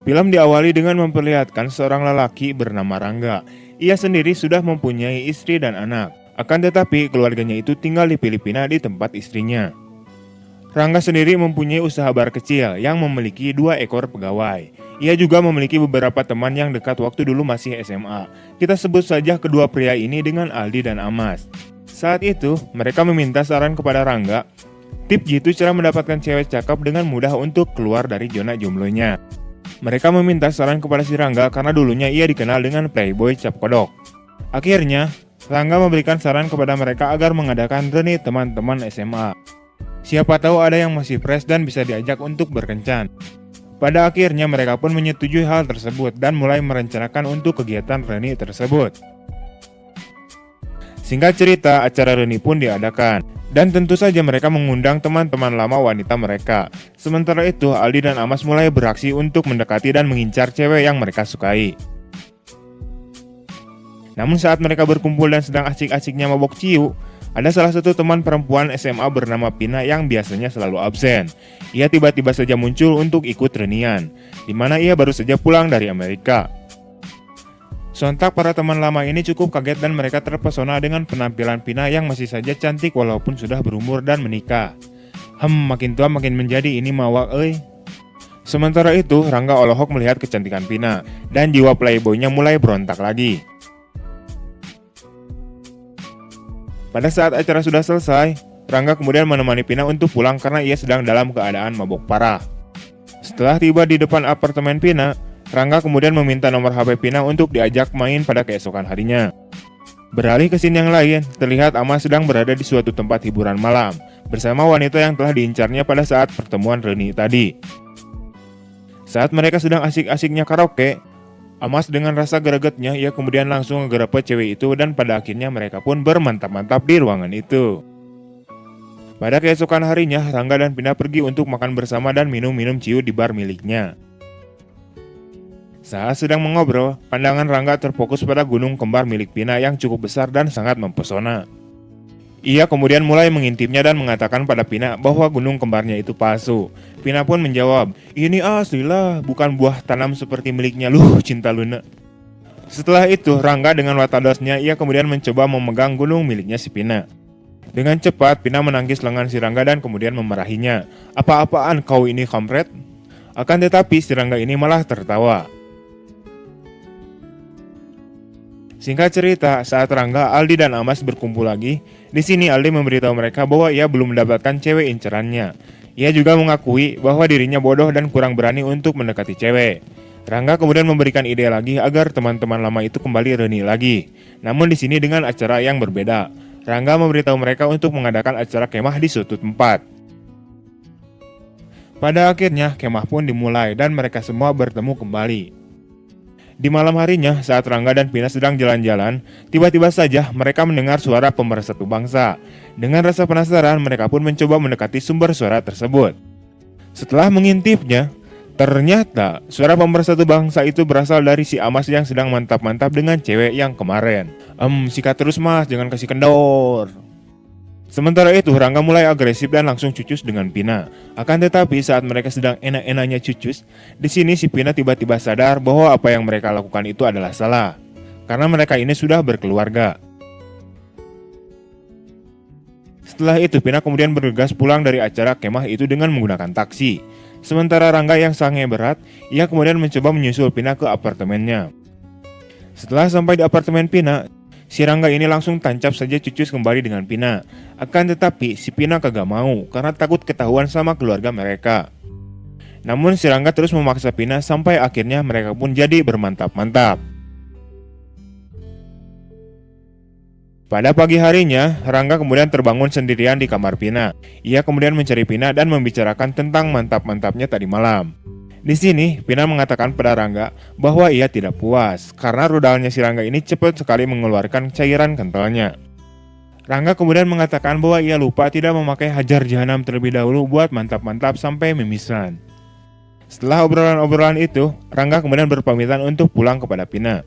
Film diawali dengan memperlihatkan seorang lelaki bernama Rangga. Ia sendiri sudah mempunyai istri dan anak. Akan tetapi keluarganya itu tinggal di Filipina di tempat istrinya. Rangga sendiri mempunyai usaha bar kecil yang memiliki 2 ekor pegawai. Ia juga memiliki beberapa teman yang dekat waktu dulu masih SMA. Kita sebut saja kedua pria ini dengan Aldi dan Amas. Saat itu, mereka meminta saran kepada Rangga. Tip jitu cara mendapatkan cewek cakep dengan mudah untuk keluar dari zona jomblonya. Mereka meminta saran kepada si Rangga karena dulunya ia dikenal dengan playboy cap kodok. Akhirnya, Rangga memberikan saran kepada mereka agar mengadakan reuni teman-teman SMA. Siapa tahu ada yang masih fresh dan bisa diajak untuk berkencan. Pada akhirnya mereka pun menyetujui hal tersebut dan mulai merencanakan untuk kegiatan reuni tersebut. Singkat cerita, acara reuni pun diadakan. Dan tentu saja mereka mengundang teman-teman lama wanita mereka. Sementara itu, Aldi dan Amas mulai beraksi untuk mendekati dan mengincar cewek yang mereka sukai. Namun saat mereka berkumpul dan sedang asik-asiknya mabok ciu, ada salah satu teman perempuan SMA bernama Pina yang biasanya selalu absen. Ia tiba-tiba saja muncul untuk ikut reunian, di mana ia baru saja pulang dari Amerika. Sontak para teman lama ini cukup kaget dan mereka terpesona dengan penampilan Pina yang masih saja cantik walaupun sudah berumur dan menikah. Makin tua makin menjadi ini mawak Sementara itu, Rangga Olohok melihat kecantikan Pina dan jiwa playboynya mulai berontak lagi. Pada saat acara sudah selesai, Rangga kemudian menemani Pina untuk pulang karena ia sedang dalam keadaan mabok parah. Setelah tiba di depan apartemen Pina, Rangga kemudian meminta nomor HP Pina untuk diajak main pada keesokan harinya. Beralih ke scene yang lain, terlihat Amas sedang berada di suatu tempat hiburan malam bersama wanita yang telah diincarnya pada saat pertemuan reuni tadi. Saat mereka sedang asik-asiknya karaoke, Amas dengan rasa gregetnya ia kemudian langsung ngegerepet cewek itu dan pada akhirnya mereka pun bermantap-mantap di ruangan itu. Pada keesokan harinya, Rangga dan Pina pergi untuk makan bersama dan minum-minum ciu di bar miliknya. Saat sedang mengobrol, pandangan Rangga terfokus pada gunung kembar milik Pina yang cukup besar dan sangat mempesona. Ia kemudian mulai mengintipnya dan mengatakan pada Pina bahwa gunung kembarnya itu palsu. Pina pun menjawab, "Ini asli lah, bukan buah tanam seperti miliknya cinta Luna." Setelah itu, Rangga dengan watadosnya ia kemudian mencoba memegang gunung miliknya si Pina. Dengan cepat, Pina menangkis lengan si Rangga dan kemudian memarahinya. "Apa-apaan kau ini, kampret?" Akan tetapi si Rangga ini malah tertawa. Singkat cerita, saat Rangga, Aldi dan Amas berkumpul lagi, di sini Aldi memberitahu mereka bahwa ia belum mendapatkan cewek incerannya. Ia juga mengakui bahwa dirinya bodoh dan kurang berani untuk mendekati cewek. Rangga kemudian memberikan ide lagi agar teman-teman lama itu kembali reuni lagi. Namun di sini dengan acara yang berbeda. Rangga memberitahu mereka untuk mengadakan acara kemah di suatu tempat. Pada akhirnya, kemah pun dimulai dan mereka semua bertemu kembali. Di malam harinya, saat Rangga dan Pina sedang jalan-jalan, tiba-tiba saja mereka mendengar suara pemersatu bangsa. Dengan rasa penasaran, mereka pun mencoba mendekati sumber suara tersebut. Setelah mengintipnya, ternyata suara pemersatu bangsa itu berasal dari si Amas yang sedang mantap-mantap dengan cewek yang kemarin. Sikat terus mas, jangan kasih kendor. Sementara itu, Rangga mulai agresif dan langsung cucus dengan Pina. Akan tetapi saat mereka sedang enak-enaknya cucus, di sini si Pina tiba-tiba sadar bahwa apa yang mereka lakukan itu adalah salah. Karena mereka ini sudah berkeluarga. Setelah itu, Pina kemudian bergegas pulang dari acara kemah itu dengan menggunakan taksi. Sementara Rangga yang sange berat, ia kemudian mencoba menyusul Pina ke apartemennya. Setelah sampai di apartemen Pina, si Rangga ini langsung tancap saja cucus kembali dengan Pina. Akan tetapi si Pina kagak mau karena takut ketahuan sama keluarga mereka. Namun si Rangga terus memaksa Pina sampai akhirnya mereka pun jadi bermantap-mantap. Pada pagi harinya, Rangga kemudian terbangun sendirian di kamar Pina. Ia kemudian mencari Pina dan membicarakan tentang mantap-mantapnya tadi malam. Di sini, Pina mengatakan pada Rangga bahwa ia tidak puas karena rudalnya si Rangga ini cepat sekali mengeluarkan cairan kentalnya. Rangga kemudian mengatakan bahwa ia lupa tidak memakai hajar jahanam terlebih dahulu buat mantap-mantap sampai mimisan. Setelah obrolan-obrolan itu, Rangga kemudian berpamitan untuk pulang kepada Pina.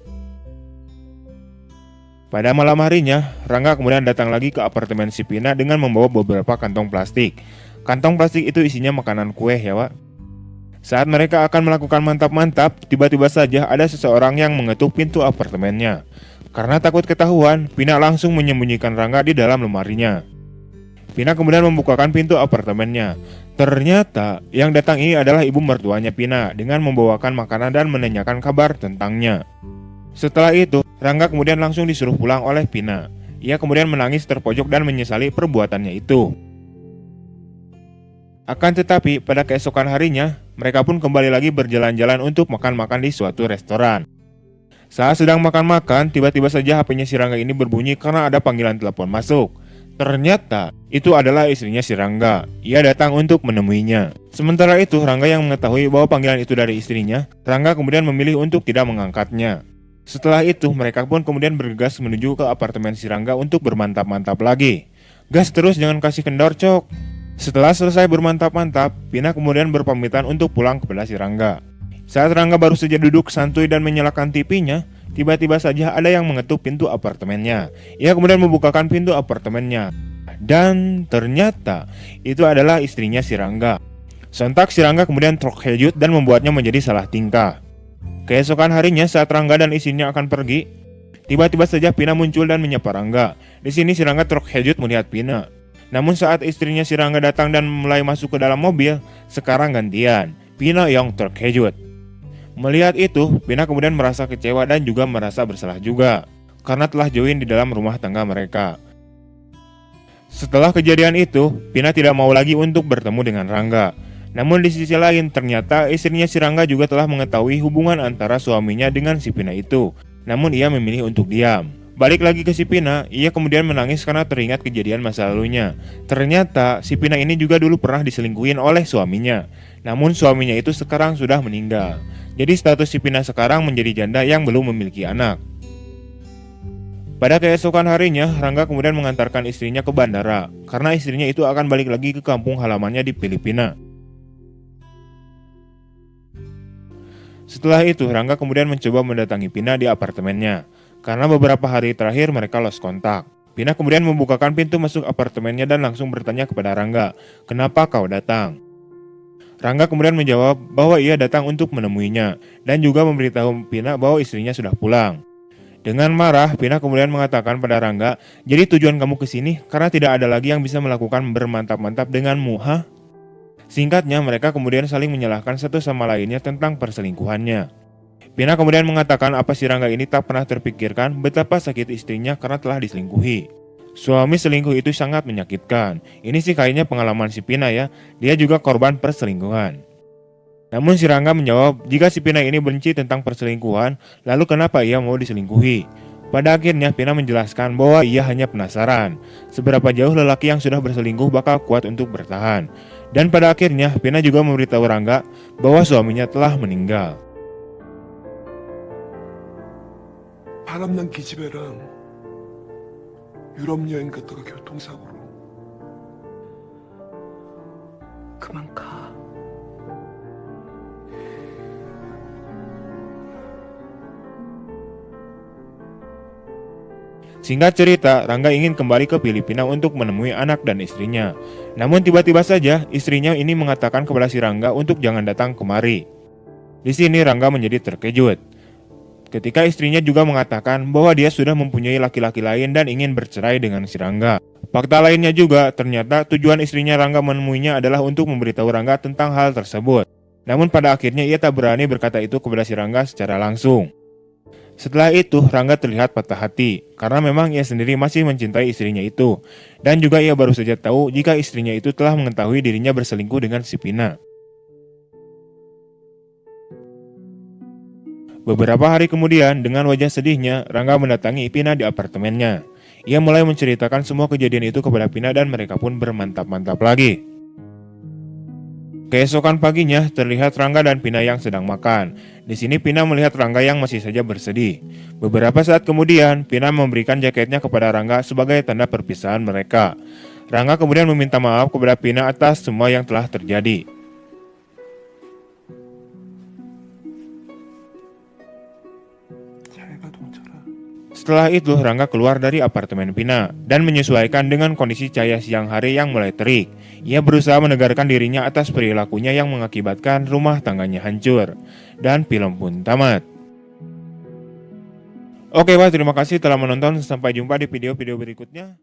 Pada malam harinya, Rangga kemudian datang lagi ke apartemen si Pina dengan membawa beberapa kantong plastik. Kantong plastik itu isinya makanan kue ya Wak. Saat mereka akan melakukan mantap-mantap, tiba-tiba saja ada seseorang yang mengetuk pintu apartemennya. Karena takut ketahuan, Pina langsung menyembunyikan Rangga di dalam lemarinya. Pina kemudian membukakan pintu apartemennya. Ternyata yang datang ini adalah ibu mertuanya Pina dengan membawakan makanan dan menanyakan kabar tentangnya. Setelah itu, Rangga kemudian langsung disuruh pulang oleh Pina. Ia kemudian menangis terpojok dan menyesali perbuatannya itu. Akan tetapi, pada keesokan harinya, mereka pun kembali lagi berjalan-jalan untuk makan-makan di suatu restoran. Saat sedang makan-makan, tiba-tiba saja HP-nya si Rangga ini berbunyi karena ada panggilan telepon masuk. Ternyata, itu adalah istrinya si Rangga. Ia datang untuk menemuinya. Sementara itu, Rangga yang mengetahui bahwa panggilan itu dari istrinya, Rangga kemudian memilih untuk tidak mengangkatnya. Setelah itu, mereka pun kemudian bergegas menuju ke apartemen si Rangga untuk bermantap-mantap lagi. Gas terus, jangan kasih kendor, cok. Setelah selesai bermantap-mantap, Pina kemudian berpamitan untuk pulang kepada si Rangga. Saat Rangga baru saja duduk santuy dan menyalakan TV-nya, tiba-tiba saja ada yang mengetuk pintu apartemennya. Ia kemudian membukakan pintu apartemennya. Dan ternyata itu adalah istrinya si Rangga. Sontak si Rangga kemudian terkejut dan membuatnya menjadi salah tingkah. Keesokan harinya saat Rangga dan istrinya akan pergi, tiba-tiba saja Pina muncul dan menyapa Rangga. Di sini si Rangga terkejut melihat Pina. Namun saat istrinya si Rangga datang dan mulai masuk ke dalam mobil, sekarang gantian, Pina yang terkejut. Melihat itu, Pina kemudian merasa kecewa dan juga merasa bersalah juga, karena telah join di dalam rumah tangga mereka. Setelah kejadian itu, Pina tidak mau lagi untuk bertemu dengan Rangga. Namun di sisi lain, ternyata istrinya si Rangga juga telah mengetahui hubungan antara suaminya dengan si Pina itu. Namun ia memilih untuk diam. Balik lagi ke si Pina, ia kemudian menangis karena teringat kejadian masa lalunya. Ternyata si Pina ini juga dulu pernah diselingkuhin oleh suaminya. Namun suaminya itu sekarang sudah meninggal. Jadi status si Pina sekarang menjadi janda yang belum memiliki anak. Pada keesokan harinya, Rangga kemudian mengantarkan istrinya ke bandara. Karena istrinya itu akan balik lagi ke kampung halamannya di Filipina. Setelah itu, Rangga kemudian mencoba mendatangi Pina di apartemennya. Karena beberapa hari terakhir mereka lost kontak. Pina kemudian membukakan pintu masuk apartemennya dan langsung bertanya kepada Rangga, "Kenapa kau datang?" Rangga kemudian menjawab bahwa ia datang untuk menemuinya dan juga memberitahu Pina bahwa istrinya sudah pulang. Dengan marah, Pina kemudian mengatakan pada Rangga, "Jadi tujuan kamu ke sini karena tidak ada lagi yang bisa melakukan bermantap-mantap denganmu, ha?" Singkatnya, mereka kemudian saling menyalahkan satu sama lainnya tentang perselingkuhannya. Pina kemudian mengatakan apa si Rangga ini tak pernah terpikirkan betapa sakit istrinya karena telah diselingkuhi. Suami selingkuh itu sangat menyakitkan. Ini sih kayaknya pengalaman si Pina ya, dia juga korban perselingkuhan. Namun si Rangga menjawab, jika si Pina ini benci tentang perselingkuhan, lalu kenapa ia mau diselingkuhi? Pada akhirnya Pina menjelaskan bahwa ia hanya penasaran, seberapa jauh lelaki yang sudah berselingkuh bakal kuat untuk bertahan. Dan pada akhirnya Pina juga memberitahu Rangga bahwa suaminya telah meninggal. 바람난 기집애랑 유럽 여행 갔다가 교통사고로. 그만 가. Singkat cerita, Rangga ingin kembali ke Filipina untuk menemui anak dan istrinya. Namun tiba-tiba saja istrinya ini mengatakan kepada si Rangga untuk jangan datang kemari. Di sini Rangga menjadi terkejut. Ketika istrinya juga mengatakan bahwa dia sudah mempunyai laki-laki lain dan ingin bercerai dengan si Rangga. Fakta lainnya juga, ternyata tujuan istrinya Rangga menemuinya adalah untuk memberitahu Rangga tentang hal tersebut. Namun pada akhirnya ia tak berani berkata itu kepada si Rangga secara langsung. Setelah itu, Rangga terlihat patah hati, karena memang ia sendiri masih mencintai istrinya itu. Dan juga ia baru saja tahu jika istrinya itu telah mengetahui dirinya berselingkuh dengan si Pina. Beberapa hari kemudian, dengan wajah sedihnya, Rangga mendatangi Pina di apartemennya. Ia mulai menceritakan semua kejadian itu kepada Pina dan mereka pun bermantap-mantap lagi. Keesokan paginya, terlihat Rangga dan Pina yang sedang makan. Di sini Pina melihat Rangga yang masih saja bersedih. Beberapa saat kemudian, Pina memberikan jaketnya kepada Rangga sebagai tanda perpisahan mereka. Rangga kemudian meminta maaf kepada Pina atas semua yang telah terjadi. Setelah itu, Rangga keluar dari apartemen Vina dan menyesuaikan dengan kondisi cahaya siang hari yang mulai terik. Ia berusaha menegarkan dirinya atas perilakunya yang mengakibatkan rumah tangganya hancur. Dan film pun tamat. Oke, Wah, terima kasih telah menonton. Sampai jumpa di video-video berikutnya.